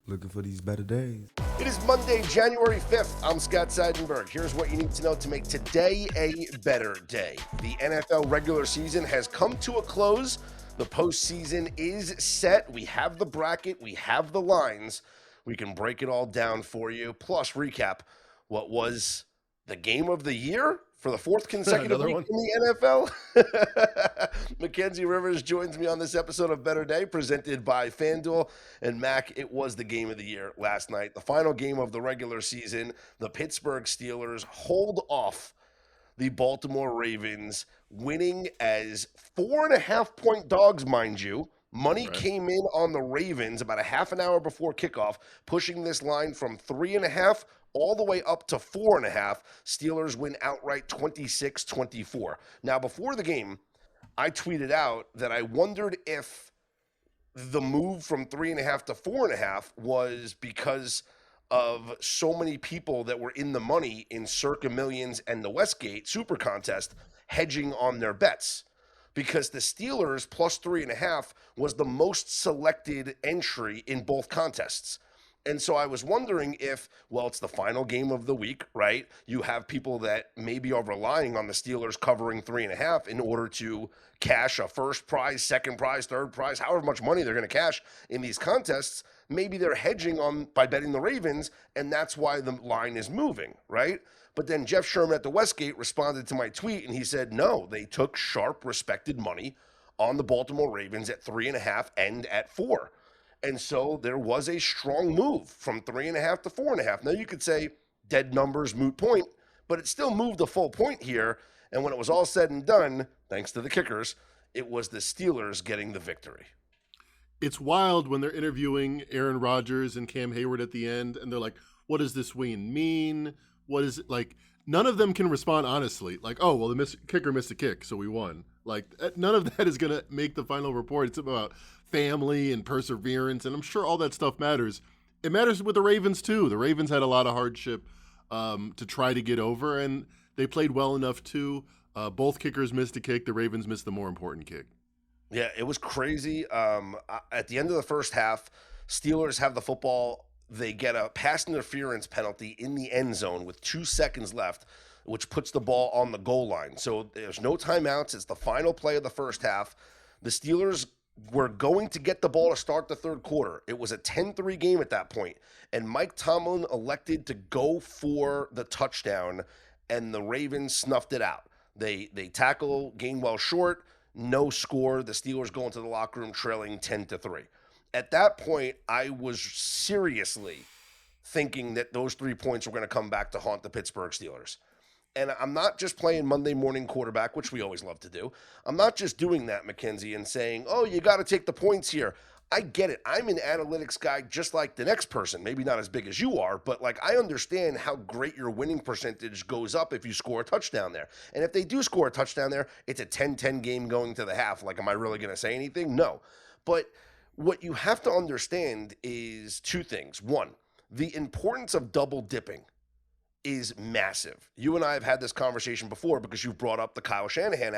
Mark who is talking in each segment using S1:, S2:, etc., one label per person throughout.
S1: Looking for these better days.
S2: It is Monday, January 5th. I'm Scott Seidenberg. Here's what you need to know to make today a better day. The NFL regular season has come to a close. The postseason is set. We have the bracket, we have the lines. We can break it all down for you, plus recap what was the game of the year for the fourth consecutive
S3: Another
S2: week
S3: one?
S2: in the NFL. Mackenzie Rivers joins me on this episode of Better Day, presented by FanDuel. And Mac, it was the game of the year last night. The final game of the regular season. The Pittsburgh Steelers hold off the Baltimore Ravens, winning as 4.5-point dogs, mind you. Money
S3: Right.
S2: came in on the Ravens about a half an hour before kickoff, pushing this line from 3.5 all the way up to 4.5. Steelers win outright 26-24. Now, before the game, I tweeted out that I wondered if the move from 3.5 to 4.5 was because of so many people that were in the money in Circa Millions and the Westgate Super Contest hedging on their bets. Because the Steelers plus 3.5 was the most selected entry in both contests. And so I was wondering if, well, it's the final game of the week, right? You have people that maybe are relying on the Steelers covering 3.5 in order to cash a first prize, second prize, third prize, however much money they're going to cash in these contests. Maybe they're hedging on by betting the Ravens, and that's why the line is moving, right? But then Jeff Sherman at the Westgate responded to my tweet, and he said, no, they took sharp, respected money on the Baltimore Ravens at 3.5 and at 4. And so there was a strong move from 3.5 to 4.5. Now you could say dead numbers, moot point, but it still moved a full point here. And when it was all said and done, thanks to the kickers, it was the Steelers getting the victory.
S3: It's wild when they're interviewing Aaron Rodgers and Cam Hayward at the end, and they're like, what does this win mean? What is it like? None of them can respond honestly. Like, oh, well, the kicker missed a kick, so we won. Like, none of that is going to make the final report. It's about family and perseverance, and I'm sure all that stuff matters. It matters with the Ravens, too. The Ravens had a lot of hardship to try to get over, and they played well enough, too. Both kickers missed a kick. The Ravens missed the more important kick.
S2: Yeah, it was crazy. At the end of the first half, Steelers have the football. They get a pass interference penalty in the end zone with 2 seconds left, which puts the ball on the goal line. So there's no timeouts. It's the final play of the first half. The Steelers were going to get the ball to start the third quarter. It was a 10-3 game at that point, and Mike Tomlin elected to go for the touchdown, and the Ravens snuffed it out. They tackle Gainwell short, no score. The Steelers go into the locker room trailing 10-3. At that point, I was seriously thinking that those 3 points were going to come back to haunt the Pittsburgh Steelers. And I'm not just playing Monday morning quarterback, which we always love to do. I'm not just doing that, Mackenzie, and saying, oh, you got to take the points here. I get it. I'm an analytics guy just like the next person. Maybe not as big as you are, but like I understand how great your winning percentage goes up if you score a touchdown there. And if they do score a touchdown there, it's a 10-10 game going to the half. Like, am I really going to say anything? No. But what you have to understand is two things. One, the importance of double dipping is massive. You and I have had this conversation before because you've brought up the Kyle Shanahan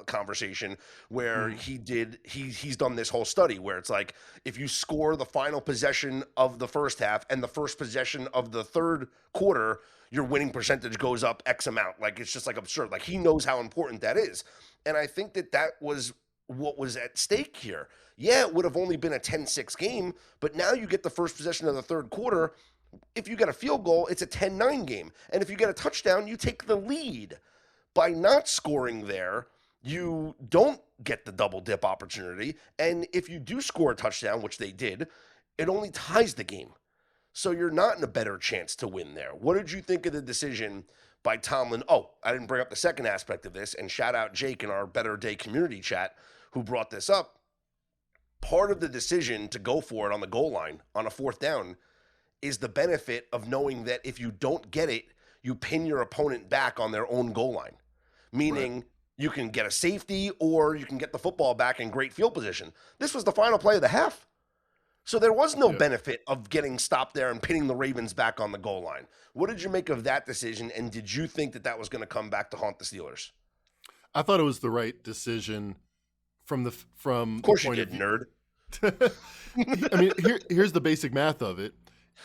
S2: conversation where he's done this whole study where it's like if you score the final possession of the first half and the first possession of the third quarter, your winning percentage goes up X amount. Like it's just like absurd. Like he knows how important that is. And I think that was what was at stake here. Yeah, it would have only been a 10-6 game, but now you get the first possession of the third quarter. If you get a field goal, it's a 10-9 game. And if you get a touchdown, you take the lead. By not scoring there, you don't get the double dip opportunity. And if you do score a touchdown, which they did, it only ties the game. So you're not in a better chance to win there. What did you think of the decision by Tomlin? Oh, I didn't bring up the second aspect of this, and shout out Jake in our Better Day community chat who brought this up. Part of the decision to go for it on the goal line on a fourth down is the benefit of knowing that if you don't get it, you pin your opponent back on their own goal line. Meaning you can get a safety or you can get the football back in great field position. This was the final play of the half. So there was no benefit of getting stopped there and pinning the Ravens back on the goal line. What did you make of that decision, and did you think that was going to come back to haunt the Steelers?
S3: I thought it was the right decision from
S2: Of course you did, nerd.
S3: I mean, here's the basic math of it.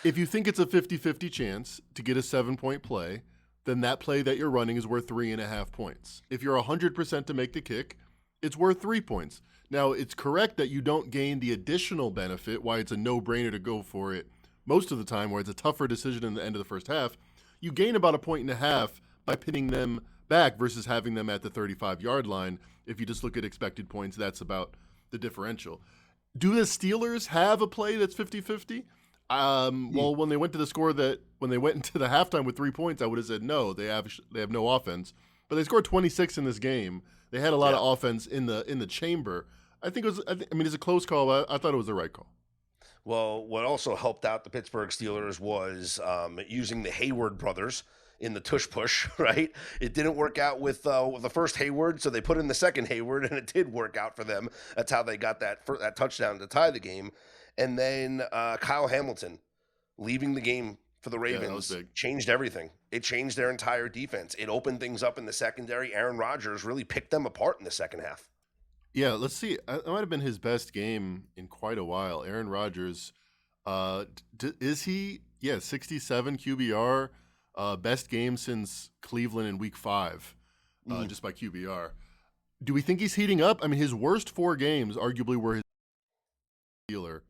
S3: If you think it's a 50-50 chance to get a 7-point play, then that play that you're running is worth 3.5 points. If you're 100% to make the kick, it's worth 3 points. Now, it's correct that you don't gain the additional benefit, why it's a no-brainer to go for it most of the time, where it's a tougher decision in the end of the first half. You gain about 1.5 points by pinning them back versus having them at the 35-yard line. If you just look at expected points, that's about the differential. Do the Steelers have a play that's 50-50? Well, when they went to the when they went into the halftime with 3 points, I would have said no. They have no offense, but they scored 26 in this game. They had a lot of offense in the chamber. I think it was. I mean, it's a close call. But I thought it was the right call.
S2: Well, what also helped out the Pittsburgh Steelers was using the Hayward brothers in the tush push, right? It didn't work out with the first Hayward, so they put in the second Hayward, and it did work out for them. That's how they got that touchdown to tie the game. And then Kyle Hamilton leaving the game for the Ravens changed everything. It changed their entire defense. It opened things up in the secondary. Aaron Rodgers really picked them apart in the second half.
S3: Yeah, let's see. That might have been his best game in quite a while. Aaron Rodgers, is he? Yeah, 67 QBR, best game since Cleveland in Week 5, just by QBR. Do we think he's heating up? I mean, his worst 4 games arguably were his Steeler.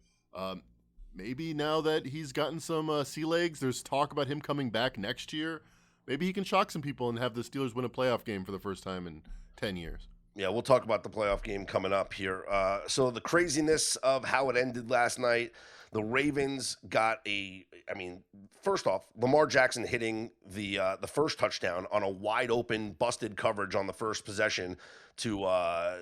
S3: Maybe now that he's gotten some sea legs, there's talk about him coming back next year. Maybe he can shock some people and have the Steelers win a playoff game for the first time in 10 years.
S2: Yeah, we'll talk about the playoff game coming up here. So the craziness of how it ended last night, the Ravens got first off, Lamar Jackson hitting the first touchdown on a wide open, busted coverage on the first possession to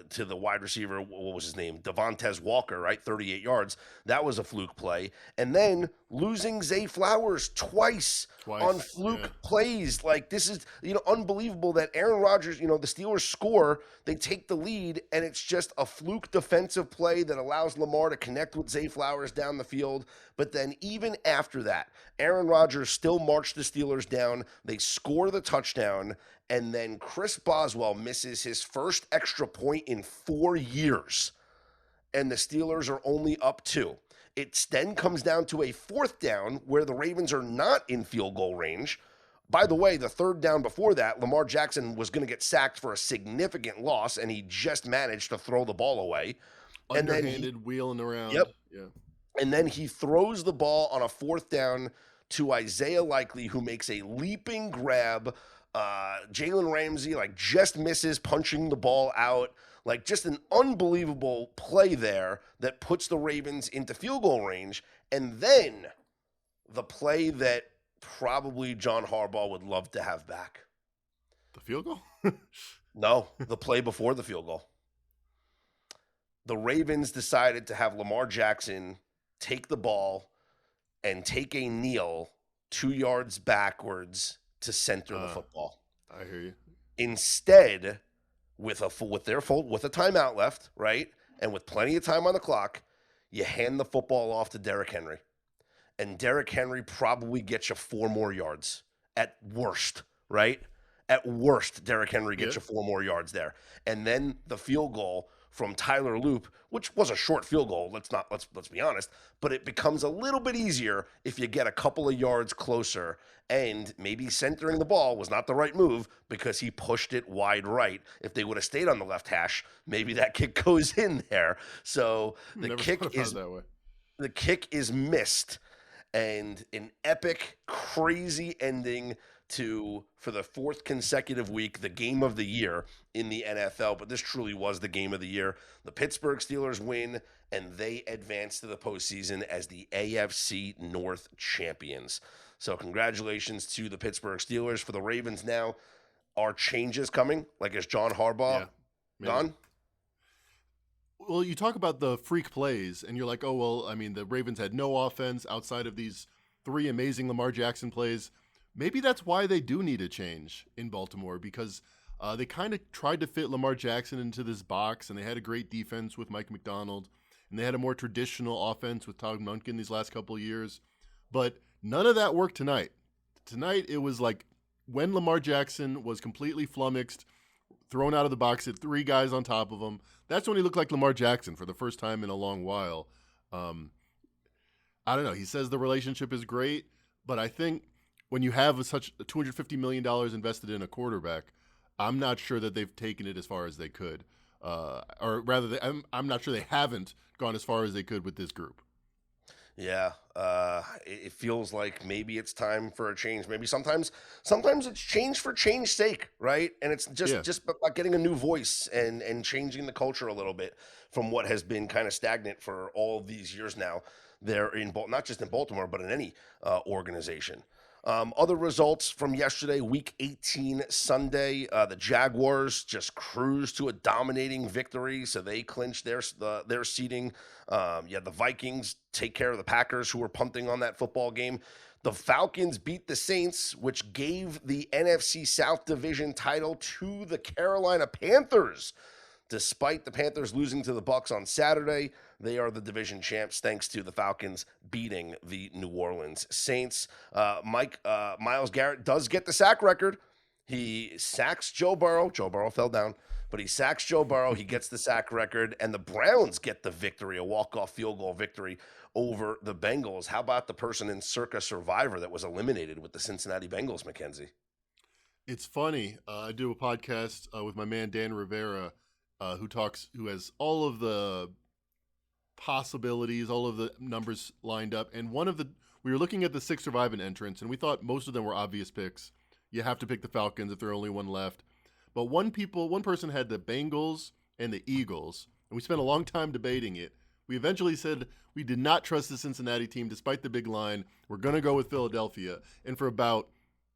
S2: the wide receiver. What was his name? Devontae Walker, right? 38 yards. That was a fluke play. And then losing Zay Flowers twice on fluke plays. Like, this is, unbelievable that Aaron Rodgers, the Steelers score, they take the lead, and it's just a fluke defensive play that allows Lamar to connect with Zay Flowers down the field. But then even after that, Aaron Rodgers still marched the Steelers down. They score the touchdown, and then Chris Boswell misses his first extra point in 4 years, and the Steelers are only up 2. It then comes down to a 4th down where the Ravens are not in field goal range. By the way, the 3rd down before that, Lamar Jackson was going to get sacked for a significant loss, and he just managed to throw the ball away.
S3: Underhanded, wheeling around.
S2: Yep.
S3: Yeah.
S2: And then he throws the ball on a 4th down to Isaiah Likely, who makes a leaping grab. Jalen Ramsey just misses punching the ball out. Just an unbelievable play there that puts the Ravens into field goal range. And then the play that probably John Harbaugh would love to have back.
S3: The field goal?
S2: No, the play before the field goal. The Ravens decided to have Lamar Jackson take the ball and take a kneel 2 yards backwards to center the football.
S3: I hear you.
S2: Instead, with a timeout left, right, and with plenty of time on the clock, you hand the football off to Derrick Henry, and Derrick Henry probably gets you 4 more yards at worst, right? At worst, Derrick Henry gets you 4 more yards there, and then the field goal from Tyler Loop, which was a short field goal, let's be honest, but it becomes a little bit easier if you get a couple of yards closer, and maybe centering the ball was not the right move because he pushed it wide right. If they would have stayed on the left hash, maybe that kick goes in there. So the kick is missed, and an epic, crazy ending for the 4th consecutive week, the game of the year in the NFL. But this truly was the game of the year. The Pittsburgh Steelers win, and they advance to the postseason as the AFC North champions. So congratulations to the Pittsburgh Steelers. For the Ravens now, are changes coming? Is John Harbaugh gone?
S3: Well, you talk about the freak plays, and you're like, oh, well, I mean, the Ravens had no offense outside of these 3 amazing Lamar Jackson plays. Maybe that's why they do need a change in Baltimore, because they kind of tried to fit Lamar Jackson into this box, and they had a great defense with Mike McDonald, and they had a more traditional offense with Todd Monken these last couple of years. But none of that worked tonight. Tonight, it was like when Lamar Jackson was completely flummoxed, thrown out of the box, had 3 guys on top of him. That's when he looked like Lamar Jackson for the first time in a long while. I don't know. He says the relationship is great, but I think when you have such $250 million invested in a quarterback, I'm not sure that they've taken it as far as they could. Or rather, I'm not sure they haven't gone as far as they could with this group.
S2: Yeah, it feels like maybe it's time for a change. Maybe sometimes it's change for change's sake, right? And it's
S3: Yeah.
S2: just about getting a new voice and changing the culture a little bit from what has been kind of stagnant for all of these years now. There in not just in Baltimore, but in any organization. Other results from yesterday, Week 18 Sunday, the Jaguars just cruised to a dominating victory, so they clinched their seeding. The Vikings take care of the Packers, who were punting on that football game. The Falcons beat the Saints, which gave the NFC South Division title to the Carolina Panthers. Despite the Panthers losing to the Bucs on Saturday, they are the division champs thanks to the Falcons beating the New Orleans Saints. Myles Garrett does get the sack record. He sacks Joe Burrow. Joe Burrow fell down, but he sacks Joe Burrow. He gets the sack record, and the Browns get the victory, a walk-off field goal victory over the Bengals. How about the person in Circa Survivor that was eliminated with the Cincinnati Bengals, Mackenzie?
S3: It's funny. I do a podcast with my man Dan Rivera, who has all of the possibilities, all of the numbers lined up. And we were looking at the 6 surviving entrants, and we thought most of them were obvious picks. You have to pick the Falcons if there's only one left. But one person had the Bengals and the Eagles, and we spent a long time debating it. We eventually said we did not trust the Cincinnati team despite the big line. We're going to go with Philadelphia. And for about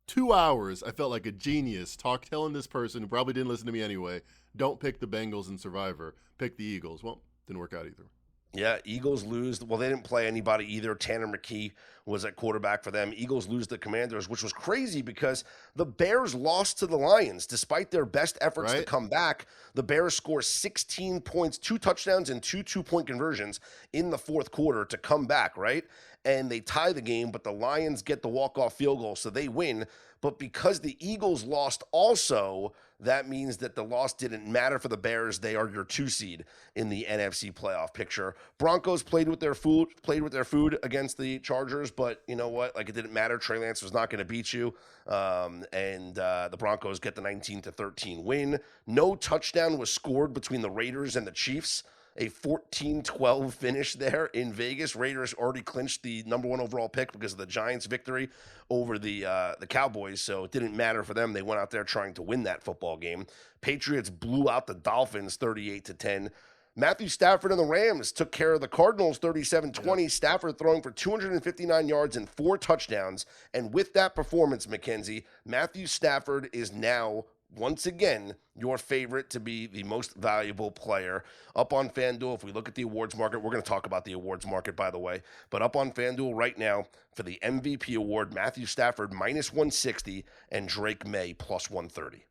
S3: 2 hours, I felt like a genius telling this person, who probably didn't listen to me anyway, don't pick the Bengals in Survivor. Pick the Eagles. Well, didn't work out either.
S2: Yeah, Eagles lose. Well, they didn't play anybody either. Tanner McKee was at quarterback for them. Eagles lose the Commanders, which was crazy because the Bears lost to the Lions. Despite their best efforts to come back, the Bears score 16 points, 2 touchdowns and 2 2-point conversions in the fourth quarter to come back, right? And they tie the game, but the Lions get the walk-off field goal, so they win. But because the Eagles lost also, that means that the loss didn't matter for the Bears. They are your 2 seed in the NFC playoff picture. Broncos played with their food against the Chargers, but you know what? Like, it didn't matter. Trey Lance was not going to beat you. The Broncos get the 19-13 win. No touchdown was scored between the Raiders and the Chiefs. A 14-12 finish there in Vegas. Raiders already clinched the number 1 overall pick because of the Giants' victory over the Cowboys, so it didn't matter for them. They went out there trying to win that football game. Patriots blew out the Dolphins 38-10. Matthew Stafford and the Rams took care of the Cardinals 37-20. Yeah. Stafford throwing for 259 yards and 4 touchdowns. And with that performance, Mackenzie, Matthew Stafford is now once again your favorite to be the most valuable player. Up on FanDuel, if we look at the awards market, we're going to talk about the awards market, by the way, but up on FanDuel right now for the MVP award, Matthew Stafford -160 and Drake May +130.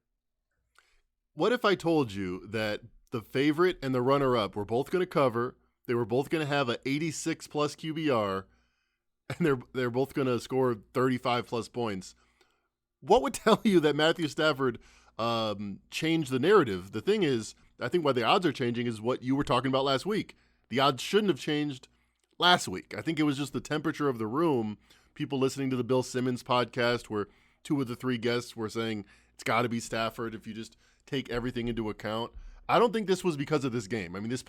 S3: What if I told you that the favorite and the runner-up were both going to cover, they were both going to have an 86 plus QBR, and they're both going to score 35 plus points? What would tell you that Matthew Stafford change the narrative? The thing is, I think why the odds are changing is what you were talking about last week. The odds shouldn't have changed last week. I think it was just the temperature of the room. People listening to the Bill Simmons podcast where 2 of the 3 guests were saying it's got to be Stafford if you just take everything into account. I don't think this was because of this game. I mean, this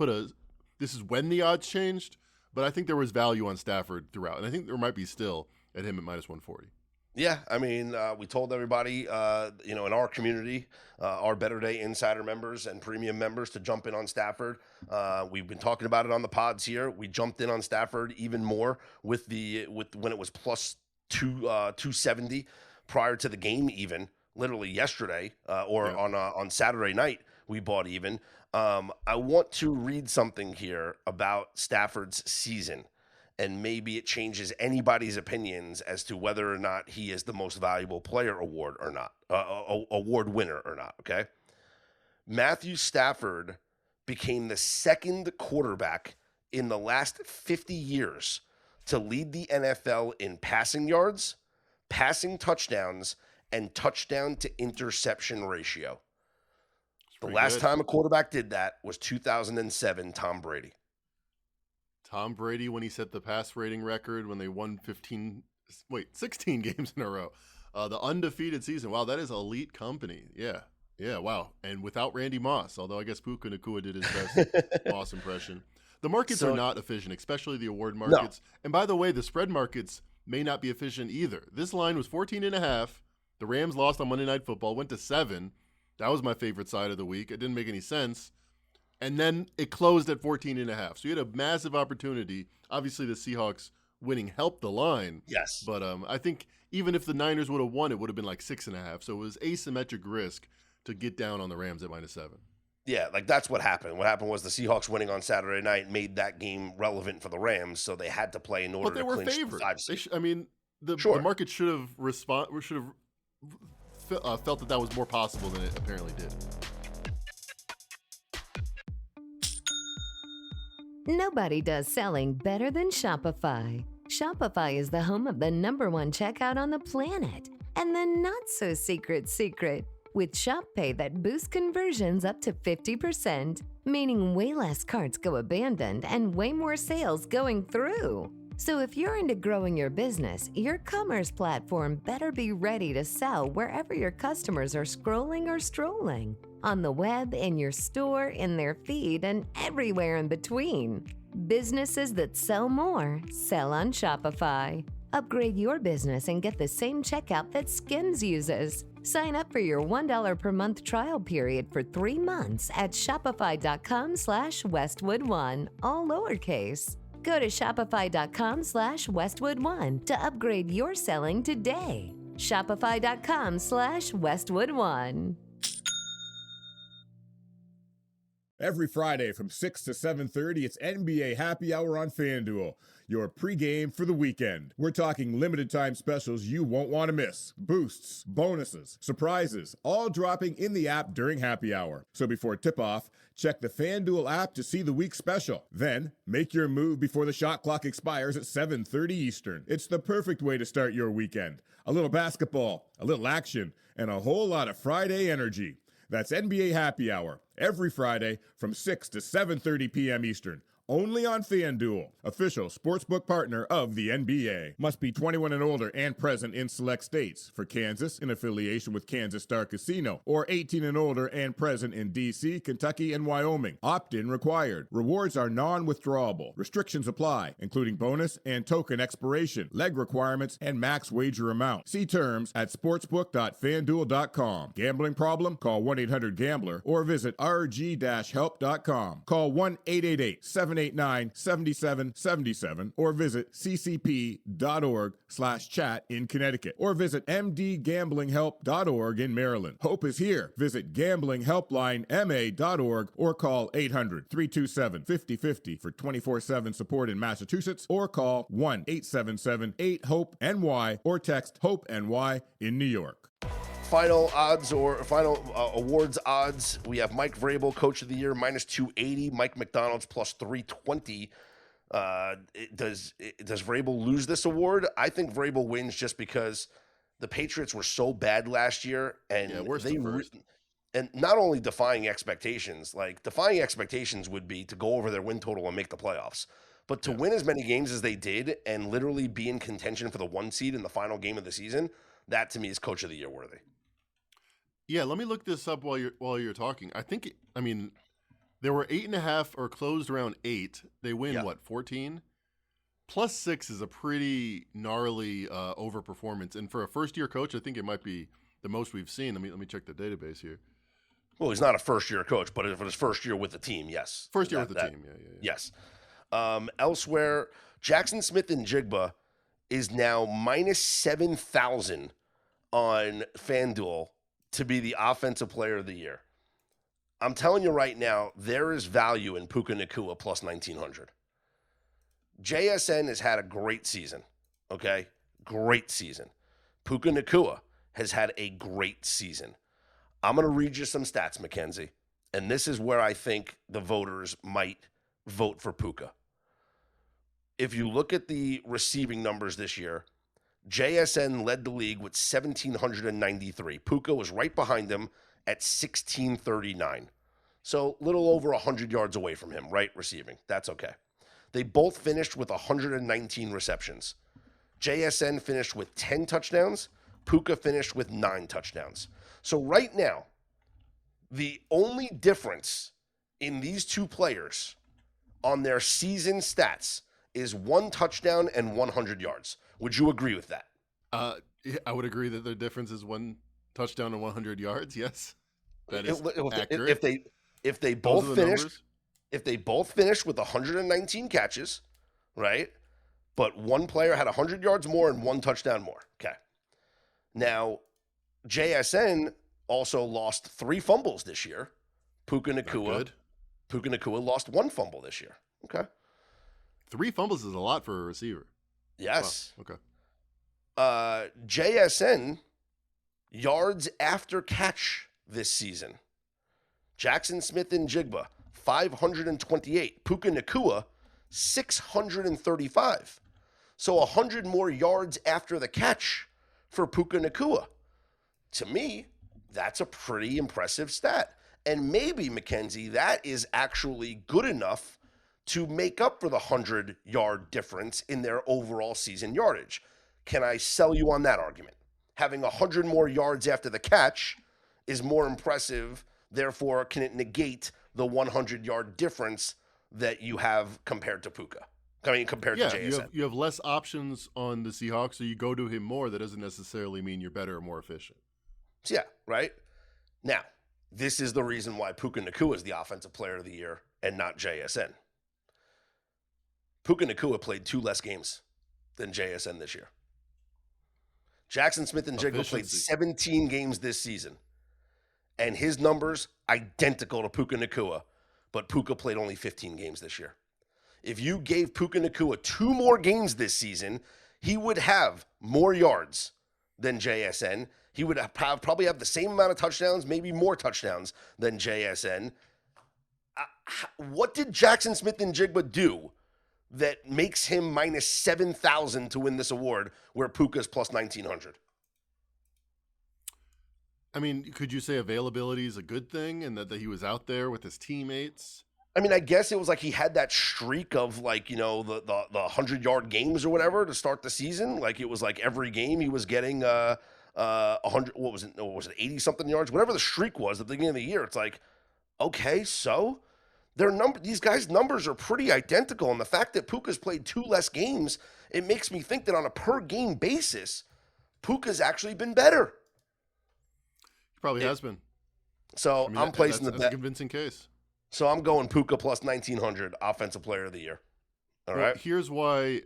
S3: is when the odds changed, but I think there was value on Stafford throughout, and I think there might be still at him at -140.
S2: Yeah, I mean, we told everybody, in our community, our Better Day Insider members and premium members to jump in on Stafford. We've been talking about it on the pods here. We jumped in on Stafford even more with when it was +270 prior to the game, even literally yesterday on Saturday night. We bought even. I want to read something here about Stafford's season. And maybe it changes anybody's opinions as to whether or not he is the most valuable player award or not, award winner or not, okay? Matthew Stafford became the 2nd quarterback in the last 50 years to lead the NFL in passing yards, passing touchdowns, and touchdown to interception ratio. The last time a quarterback did that was 2007, Tom Brady.
S3: Tom Brady when he set the pass rating record when they won 16 games in a row. The undefeated season. Wow, that is elite company. Yeah. Yeah, wow. And without Randy Moss, although I guess Puka Nacua did his best Moss impression. The markets are not efficient, especially the award markets. No. And by the way, the spread markets may not be efficient either. This line was 14.5. The Rams lost on Monday Night Football, went to 7. That was my favorite side of the week. It didn't make any sense. And then it closed at 14.5. So you had a massive opportunity. Obviously, the Seahawks winning helped the line.
S2: Yes.
S3: But I think even if the Niners would have won, it would have been like 6.5. So it was asymmetric risk to get down on the Rams at -7.
S2: Yeah, like that's what happened. What happened was the Seahawks winning on Saturday night made that game relevant for the Rams, so they had to play in order to clinch the 5 seed.
S3: The market should have felt that was more possible than it apparently did.
S1: Nobody does selling better than Shopify. Shopify is the home of the #1 checkout on the planet. And the not-so-secret with Shop Pay that boosts conversions up to 50%, meaning way less carts go abandoned and way more sales going through. So if you're into growing your business, your commerce platform better be ready to sell wherever your customers are scrolling or strolling. On the web, in your store, in their feed, and everywhere in between. Businesses that sell more, sell on Shopify. Upgrade your business and get the same checkout that Skims uses. Sign up for your $1 per month trial period for 3 months at shopify.com/Westwood1, all lowercase. Go to shopify.com/Westwood1 to upgrade your selling today. Shopify.com/Westwood1.
S4: Every Friday from 6 to 7:30, it's NBA Happy Hour on FanDuel, your pregame for the weekend. We're talking limited time specials you won't want to miss. Boosts, bonuses, surprises, all dropping in the app during Happy Hour. So before tip-off, check the FanDuel app to see the week's special. Then, make your move before the shot clock expires at 7:30 Eastern. It's the perfect way to start your weekend. A little basketball, a little action, and a whole lot of Friday energy. That's NBA Happy Hour, every Friday from 6 to 7:30 p.m. Eastern, only on FanDuel, official sportsbook partner of the NBA. Must be 21 and older and present in select states. For Kansas, in affiliation with Kansas Star Casino, or 18 and older and present in D.C., Kentucky, and Wyoming. Opt-in required. Rewards are non-withdrawable. Restrictions apply, including bonus and token expiration, leg requirements, and max wager amount. See terms at sportsbook.fanduel.com. Gambling problem? Call 1-800-GAMBLER or visit rg-help.com. Call 1-888-789-7777 or visit ccp.org/chat in Connecticut or visit mdgamblinghelp.org in Maryland. Hope is here. Visit gamblinghelplinema.org or call 800-327-5050 for 24/7 support in Massachusetts or call 1-877-8-HOPE-NY or text HOPE-NY in New York.
S2: Final odds or final awards odds. We have Mike Vrabel, Coach of the Year, -280. Mike McDonald's +320. Does Vrabel lose this award? I think Vrabel wins just because the Patriots were so bad last year, and and not only defying expectations. Like defying expectations would be to go over their win total and make the playoffs, but to win as many games as they did and literally be in contention for the 1 seed in the final game of the season. That to me is Coach of the Year worthy.
S3: Yeah, let me look this up while you're talking. There were 8.5 or closed around 8. They win 14? +6 is a pretty gnarly overperformance, and for a first-year coach, I think it might be the most we've seen. Let me check the database here.
S2: Well, he's not a first-year coach, but for his first year with the team, yes.
S3: First year with the team, yeah.
S2: Yes. Elsewhere, Jackson Smith-Njigba is now -7,000 on FanDuel to be the offensive player of the year. I'm telling you right now, there is value in Puka Nacua +1,900. JSN has had a great season, okay? Great season. Puka Nacua has had a great season. I'm going to read you some stats, Mackenzie, and this is where I think the voters might vote for Puka. If you look at the receiving numbers this year, JSN led the league with 1,793. Puka was right behind him at 1,639. So a little over 100 yards away from him, right, receiving. That's okay. They both finished with 119 receptions. JSN finished with 10 touchdowns. Puka finished with 9 touchdowns. So right now, the only difference in these two players on their season stats is 1 touchdown and 100 yards. Would you agree with that?
S3: Yeah, I would agree that the difference is 1 touchdown and 100 yards. Yes, that is accurate.
S2: If they both finished with 119 catches, right? But one player had 100 yards more and 1 touchdown more. Okay. Now, JSN also lost 3 fumbles this year. Puka Nacua lost 1 fumble this year. Okay.
S3: 3 fumbles is a lot for a receiver.
S2: Yes.
S3: Wow. Okay.
S2: JSN yards after catch this season. Jackson Smith and Jigba, 528. Puka Nacua, 635. So 100 more yards after the catch for Puka Nacua. To me, that's a pretty impressive stat. And maybe, Mackenzie, that is actually good enough to make up for the 100-yard difference in their overall season yardage. Can I sell you on that argument? Having 100 more yards after the catch is more impressive. Therefore, can it negate the 100-yard difference that you have compared to Puka? I mean, compared to JSN.
S3: You have less options on the Seahawks, so you go to him more. That doesn't necessarily mean you're better or more efficient.
S2: So yeah, right? Now, this is the reason why Puka Nacua is the offensive player of the year and not JSN. Puka Nacua played 2 less games than JSN this year. Jackson Smith and Jigba played 17 games this season. And his numbers, identical to Puka Nacua, but Puka played only 15 games this year. If you gave Puka Nacua 2 more games this season, he would have more yards than JSN. He would probably have the same amount of touchdowns, maybe more touchdowns than JSN. What did Jackson Smith and Jigba do that makes him minus 7,000 to win this award, where Puka's plus 1,900?
S3: I mean, could you say availability is a good thing and that he was out there with his teammates?
S2: I mean, I guess it was like he had that streak of, like, you know, the 100-yard games or whatever to start the season. Like, it was like every game he was getting 100, what was it? No, was it 80-something yards? Whatever the streak was at the beginning of the year. It's like, okay, so these guys' numbers are pretty identical. And the fact that Puka's played 2 less games, it makes me think that on a per-game basis, Puka's actually been better.
S3: He probably has been.
S2: So I mean, I'm placing the bet.
S3: That's a convincing case.
S2: So I'm going Puka plus 1,900, offensive player of the year. All right.
S3: Here's why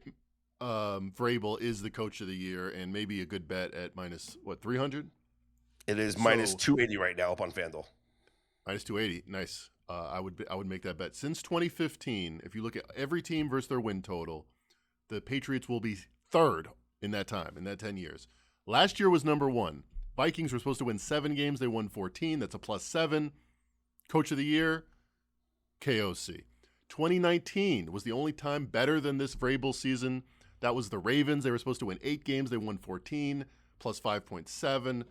S3: Vrabel is the coach of the year and maybe a good bet at minus, 300?
S2: It is minus 280 right now up on FanDuel.
S3: Minus 280. Nice. I would make that bet. Since 2015, if you look at every team versus their win total, the Patriots will be 3rd in that time, in that 10 years. Last year was number 1. Vikings were supposed to win 7 games. They won 14. That's a plus 7. Coach of the year, KOC. 2019 was the only time better than this Vrabel season. That was the Ravens. They were supposed to win 8 games. They won 14, plus 5.7.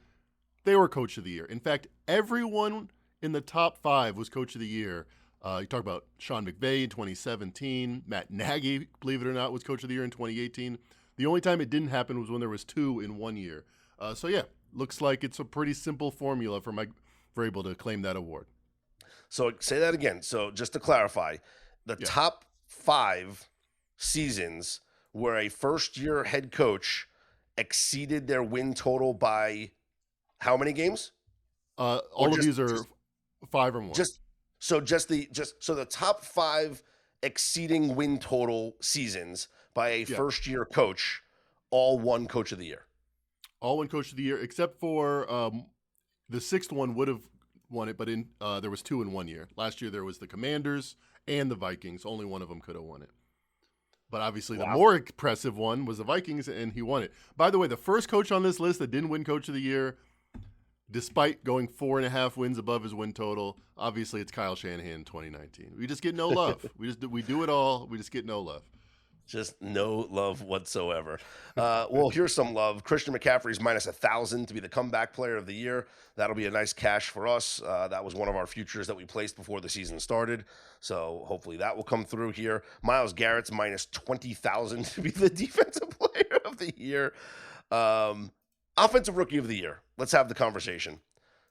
S3: They were coach of the year. In fact, everyone in the top 5 was coach of the year. You talk about Sean McVay in 2017. Matt Nagy, believe it or not, was coach of the year in 2018. The only time it didn't happen was when there was 2 in 1 year. So yeah, looks like it's a pretty simple formula for Mike Vrabel to claim that award.
S2: So say that again. So just to clarify, the top 5 seasons where a first-year head coach exceeded their win total by how many games?
S3: All of these are 5 or more.
S2: So the top 5 exceeding win total seasons by a first-year coach, all won coach of the year.
S3: All won coach of the year, except for the 6th one would have won it, but there was 2 in 1 year. Last year there was the Commanders and the Vikings. Only one of them could have won it. But obviously the more impressive one was the Vikings, and he won it. By the way, the first coach on this list that didn't win coach of the year, despite going 4.5 wins above his win total, obviously it's Kyle Shanahan in 2019. We just get no love. We do it all. We just get no love.
S2: Just no love whatsoever. Well, here's some love. Christian McCaffrey's minus 1,000 to be the comeback player of the year. That'll be a nice cash for us. That was one of our futures that we placed before the season started. So hopefully that will come through here. Myles Garrett's minus 20,000 to be the defensive player of the year. Offensive rookie of the year. Let's have the conversation.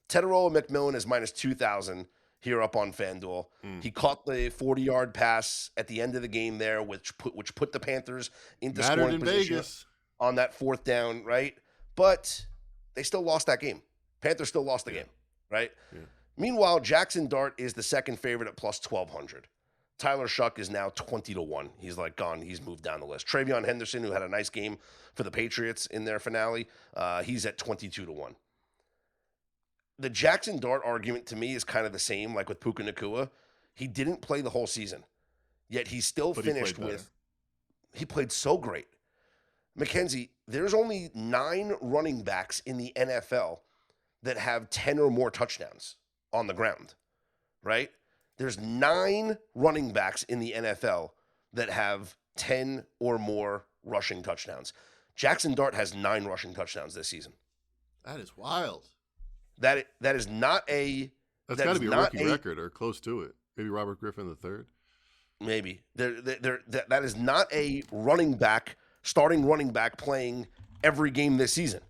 S2: Tedoroa McMillan is minus 2,000 here up on FanDuel. He caught the 40-yard pass at the end of the game there, which put the Panthers into scoring position
S3: Vegas
S2: on that fourth down, right? But they still lost that game. Panthers still lost the game, right? Yeah. Meanwhile, Jackson Dart is the second favorite at plus 1,200. Tyler Shuck is now 20-1. He's like gone. He's moved down the list. Travion Henderson, who had a nice game for the Patriots in their finale, he's at 22-1. The Jackson Dart argument to me is kind of the same, like with Puka Nacua. He didn't play the whole season, yet he still finished with. He played so great. Mackenzie, there's only 9 running backs in the NFL that have 10 or more touchdowns on the ground, right? There's 9 running backs in the NFL that have 10 or more rushing touchdowns. Jackson Dart has 9 rushing touchdowns this season.
S3: That is wild.
S2: That is not a.
S3: That's got to be a rookie record or close to it. Maybe Robert Griffin III.
S2: Maybe that is not a starting running back playing every game this season.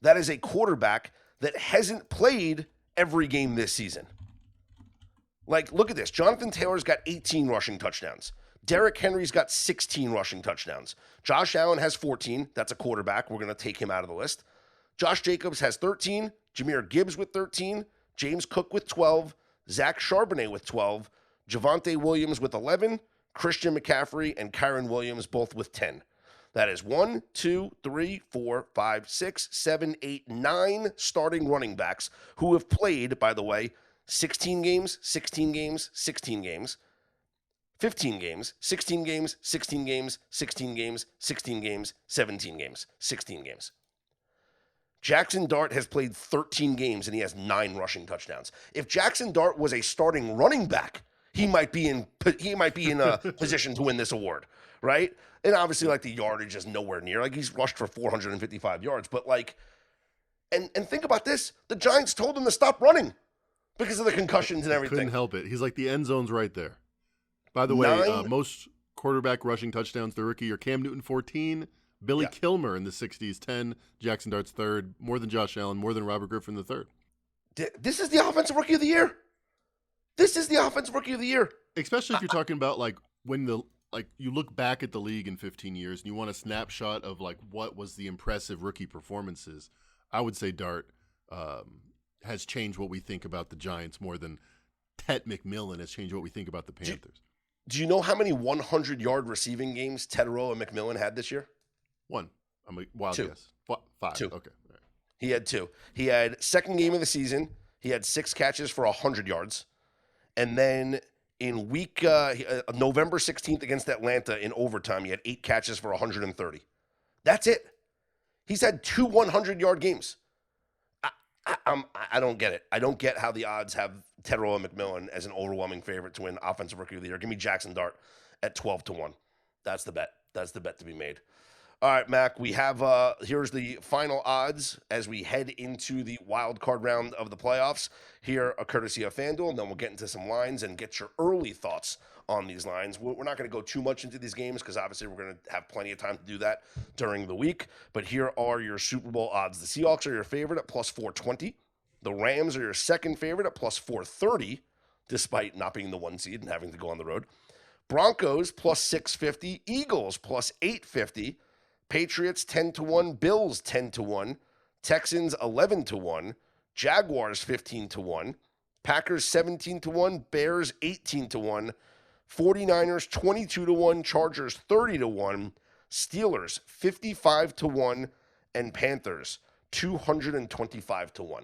S2: That is a quarterback that hasn't played every game this season. Like, look at this. Jonathan Taylor's got 18 rushing touchdowns. Derrick Henry's got 16 rushing touchdowns. Josh Allen has 14. That's a quarterback. We're going to take him out of the list. Josh Jacobs has 13. Jahmyr Gibbs with 13. James Cook with 12. Zach Charbonnet with 12. Javonte Williams with 11. Christian McCaffrey and Kyren Williams both with 10. That is 1, 2, 3, 4, 5, 6, 7, 8, 9 starting running backs who have played, by the way, 16 games, 16 games, 16 games, 15 games, 16 games, 16 games, 16 games, 16 games, 17 games, 16 games. Jackson Dart has played 13 games and he has 9 rushing touchdowns. If Jackson Dart was a starting running back, he might be in a position to win this award, right? And obviously, like, the yardage is nowhere near. Like, he's rushed for 455 yards, but like, and think about this: the Giants told him to stop running because of the concussions and everything.
S3: Couldn't help it. He's like, the end zone's right there. By the way, most quarterback rushing touchdowns, the rookie, are Cam Newton 14. Billy Kilmer in the 60s, 10. Jackson Dart's third. More than Josh Allen, more than Robert Griffin the third.
S2: This is the offensive rookie of the year. This is the offensive rookie of the year.
S3: Especially if you're talking about, like, when you look back at the league in 15 years and you want a snapshot of, like, what was the impressive rookie performances. I would say Dart has changed what we think about the Giants more than Tet McMillan has changed what we think about the Panthers.
S2: Do you know how many 100-yard receiving games Tedoroa McMillan had this year?
S3: 1. I'm a wild
S2: 2.
S3: guess. 5.
S2: 2.
S3: Okay. All right.
S2: He had 2. He had second game of the season. He had 6 catches for 100 yards. And then in week November 16th against Atlanta in overtime, he had 8 catches for 130. That's it. He's had 2 100-yard games. I don't get it. I don't get how the odds have Tedoroa McMillan as an overwhelming favorite to win Offensive Rookie of the Year. Give me Jackson Dart at 12-1. That's the bet. That's the bet to be made. All right, Mac, we have here's the final odds as we head into the wild card round of the playoffs here, courtesy of FanDuel, and then we'll get into some lines and get your early thoughts on these lines. We're not going to go too much into these games because obviously we're going to have plenty of time to do that during the week, but here are your Super Bowl odds. The Seahawks are your favorite at plus 420. The Rams are your second favorite at plus 430, despite not being the 1 seed and having to go on the road. Broncos plus 650. Eagles plus 850. Patriots 10-1, Bills 10-1, Texans 11-1, Jaguars 15-1, Packers 17-1, Bears 18-1, 49ers 22-1, Chargers 30-1, Steelers 55-1, and Panthers 225-1.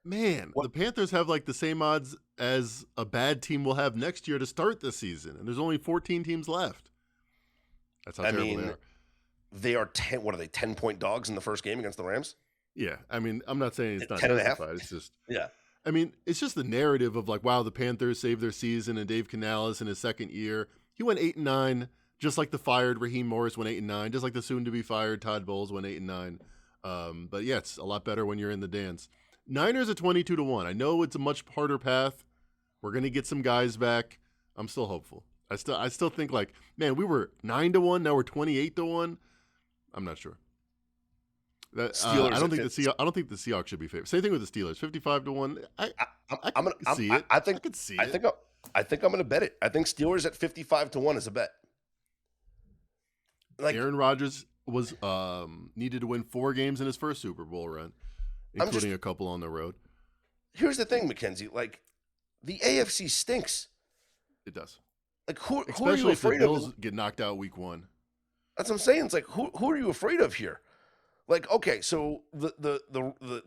S3: Man, the Panthers have like the same odds as a bad team will have next year to start the season, and there's only 14 teams left. That's how terrible they are.
S2: They are 10. What are they? 10-point dogs in the first game against the Rams.
S3: Yeah, I mean, I'm not saying it's not
S2: 10.5.
S3: It's just
S2: yeah.
S3: I mean, it's just the narrative of like, wow, the Panthers saved their season, and Dave Canales in his second year, he went 8-9. Just like the fired Raheem Morris went 8-9, just like the soon-to-be fired Todd Bowles went 8-9. But yeah, it's a lot better when you're in the dance. Niners at 22-1. I know it's a much harder path. We're gonna get some guys back. I'm still hopeful. I still think like, man, we were 9-1, now we're 28-1. I'm not sure.
S2: Steelers.
S3: I don't think the Seahawks should be favored. Same thing with the Steelers, 55-1. I could see it.
S2: I think
S3: I could see
S2: I
S3: it.
S2: think I'm gonna bet it. I think Steelers at 55-1 is a bet. Like
S3: Aaron Rodgers was needed to win 4 games in his first Super Bowl run, including a couple on the road.
S2: Here's the thing, Mackenzie. Like the AFC stinks.
S3: It does.
S2: Like who are you
S3: Especially if the
S2: afraid
S3: Bills
S2: of?
S3: get knocked out week 1.
S2: That's what I'm saying. It's like who are you afraid of here? Like, okay, so the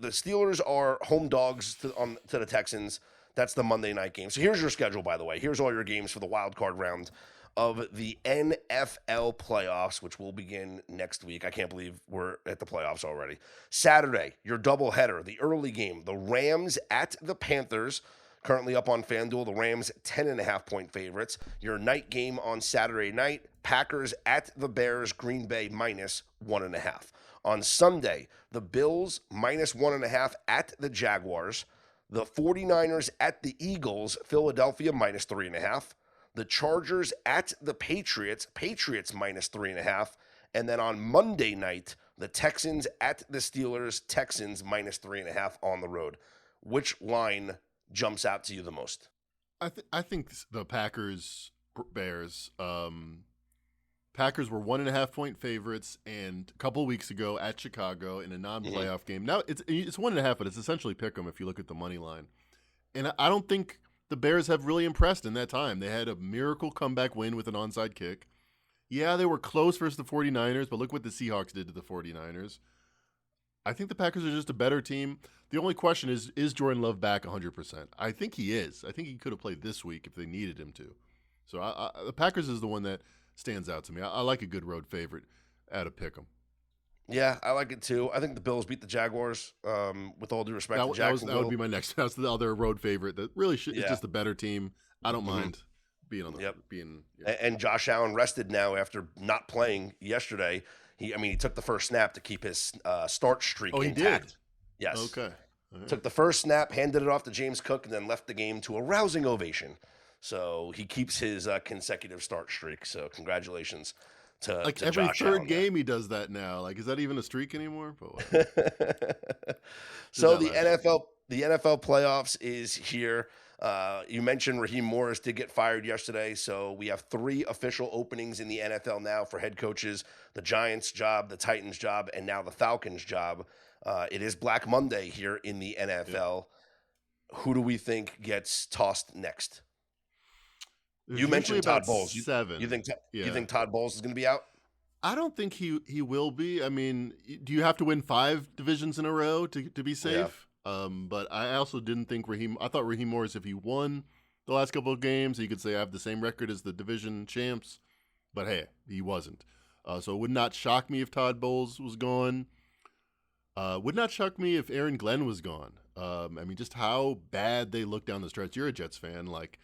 S2: Steelers are home dogs to the Texans. That's the Monday night game. So here's your schedule, by the way. Here's all your games for the wild card round of the NFL playoffs, which will begin next week. I can't believe we're at the playoffs already. Saturday, your doubleheader, the early game, the Rams at the Panthers. Currently up on FanDuel, the Rams 10.5-point favorites. Your night game on Saturday night, Packers at the Bears, Green Bay -1.5. On Sunday, the Bills -1.5 at the Jaguars. The 49ers at the Eagles, Philadelphia -3.5. The Chargers at the Patriots, Patriots -3.5. And then on Monday night, the Texans at the Steelers, Texans -3.5 on the road. Which line jumps out to you the most?
S3: I think the Packers Bears. Packers were 1.5-point favorites, and a couple of weeks ago at Chicago in a non-playoff game. Now it's 1.5, but it's essentially pick 'em if you look at the money line. And I don't think the Bears have really impressed in that time. They had a miracle comeback win with an onside kick. Yeah, they were close versus the 49ers, but look what the Seahawks did to the 49ers. I think the Packers are just a better team. The only question is Jordan Love back 100%? I think he is. I think he could have played this week if they needed him to. So the Packers is the one that stands out to me. I like a good road favorite at a pick 'em.
S2: Yeah, I like it too. I think the Bills beat the Jaguars. With all due respect to Jacksonville,
S3: that would be my next. That's the other road favorite that really is just a better team. I don't mind being on the being. Yeah.
S2: And Josh Allen rested now after not playing yesterday. He took the first snap to keep his start streak intact.
S3: He did?
S2: Yes.
S3: Okay. Right.
S2: Took the first snap, handed it off to James Cook, and then left the game to a rousing ovation. So he keeps his consecutive start streak. So congratulations to
S3: every
S2: Josh
S3: third
S2: Allen
S3: game he does that now. Like, is that even a streak anymore?
S2: So the NFL playoffs is here. You mentioned Raheem Morris did get fired yesterday, so we have 3 official openings in the NFL now for head coaches: the Giants job, the Titans job, and now the Falcons job. It is Black Monday here in the NFL. Yeah. Who do we think gets tossed next? You mentioned Todd Bowles.
S3: 7.
S2: You think Todd Bowles is going to be out?
S3: I don't think he will be. I mean, do you have to win 5 divisions in a row to be safe? Yeah. But I also didn't think I thought Raheem Morris, if he won the last couple of games, he could say I have the same record as the division champs. But hey, he wasn't. So it would not shock me if Todd Bowles was gone. Would not shock me if Aaron Glenn was gone. I mean, just how bad they look down the stretch. You're a Jets fan. Like,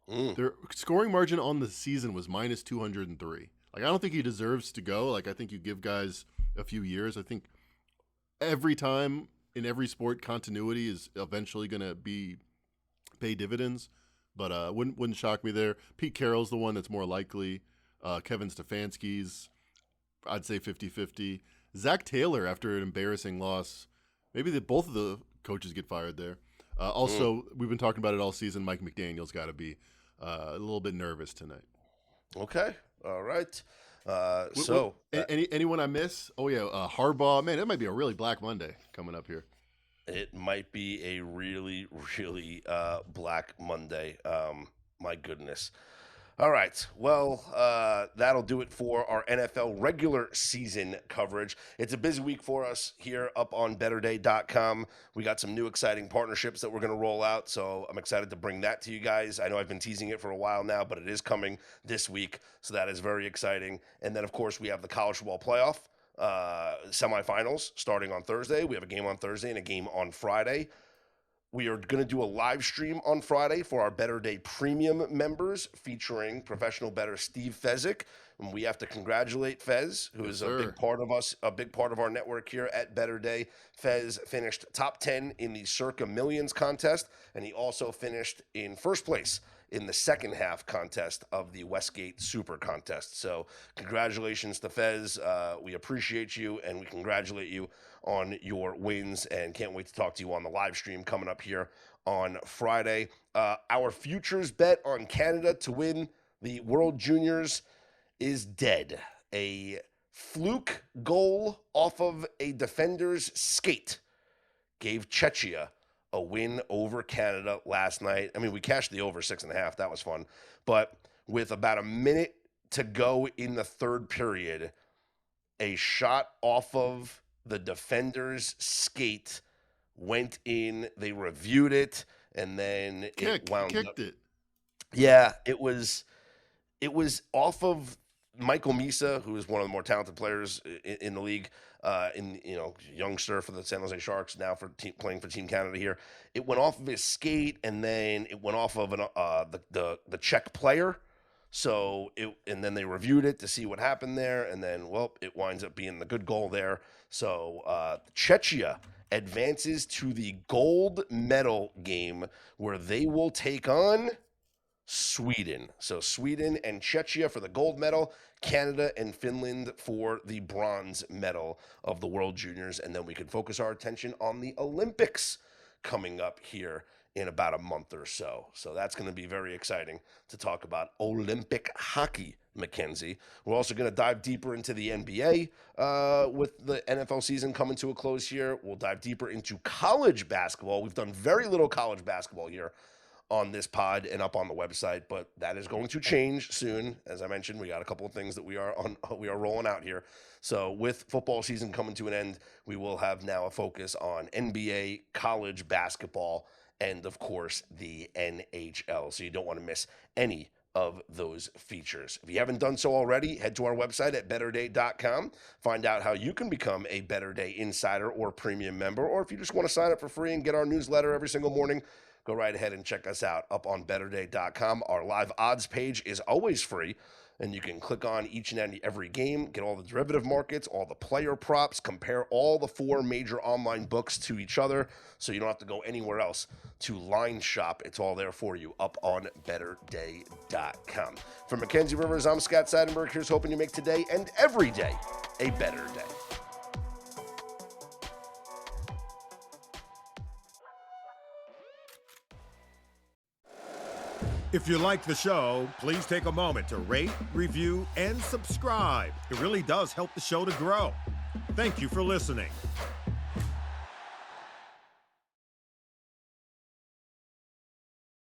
S3: their scoring margin on the season was -203. Like, I don't think he deserves to go. Like, I think you give guys a few years. I think every time in every sport, continuity is eventually going to pay dividends. But wouldn't shock me there. Pete Carroll's the one that's more likely. Kevin Stefanski's, I'd say 50-50. Zach Taylor, after an embarrassing loss, maybe both of the coaches get fired there. Also, we've been talking about it all season. Mike McDaniel's got to be a little bit nervous tonight.
S2: Okay. All right.
S3: Anyone I miss? Oh, yeah. Harbaugh. Man, it might be a really Black Monday coming up here.
S2: It might be a really, really Black Monday. My goodness. All right. Well, that'll do it for our NFL regular season coverage. It's a busy week for us here up on BetterDay.com. We got some new exciting partnerships that we're going to roll out, so I'm excited to bring that to you guys. I know I've been teasing it for a while now, but it is coming this week, so that is very exciting. And then, of course, we have the college football playoff semifinals starting on Thursday. We have a game on Thursday and a game on Friday. We are going to do a live stream on Friday for our Better Day Premium members featuring professional bettor Steve Fezzik. And we have to congratulate Fez, who is a big part of us, a big part of our network here at Better Day. Fez finished top 10 in the Circa Millions contest, and he also finished in first place in the second half contest of the Westgate Super Contest. So congratulations to Fez. We appreciate you, and we congratulate you on your wins, and can't wait to talk to you on the live stream coming up here on Friday. Our futures bet on Canada to win the World Juniors is dead. A fluke goal off of a defender's skate gave Czechia a win over Canada last night. I mean, we cashed the over 6.5. That was fun. But with about a minute to go in the third period, a shot off of the defender's skate went in. They reviewed it, and then it wound up.
S3: It.
S2: Yeah, it was off of Michael Misa, who is one of the more talented players in the league, youngster for the San Jose Sharks, now playing for Team Canada here. It went off of his skate, and then it went off of the Czech player. And then they reviewed it to see what happened there, and then it winds up being the good goal there. So Czechia advances to the gold medal game, where they will take on Sweden. So Sweden and Czechia for the gold medal, Canada and Finland for the bronze medal of the World Juniors. And then we can focus our attention on the Olympics coming up here in about a month or so. So that's going to be very exciting to talk about Olympic hockey, Mackenzie. We're also going to dive deeper into the NBA with the NFL season coming to a close here. We'll dive deeper into college basketball. We've done very little college basketball here on this pod and up on the website, but that is going to change soon. As I mentioned, we got a couple of things that we are rolling out here. So with football season coming to an end, we will have now a focus on NBA, college basketball, and of course the NHL. So you don't want to miss any of those features. If you haven't done so already, head to our website at betterday.com. Find out how you can become a Better Day Insider or Premium member, or if you just want to sign up for free and get our newsletter every single morning, go right ahead and check us out up on betterday.com. Our live odds page is always free, and you can click on each and every game, get all the derivative markets, all the player props, compare all the 4 major online books to each other, so you don't have to go anywhere else to line shop. It's all there for you up on betterday.com. For Mackenzie Rivers, I'm Scott Seidenberg. Here's hoping you make today and every day a better day.
S4: If you like the show, please take a moment to rate, review, and subscribe. It really does help the show to grow. Thank you for listening.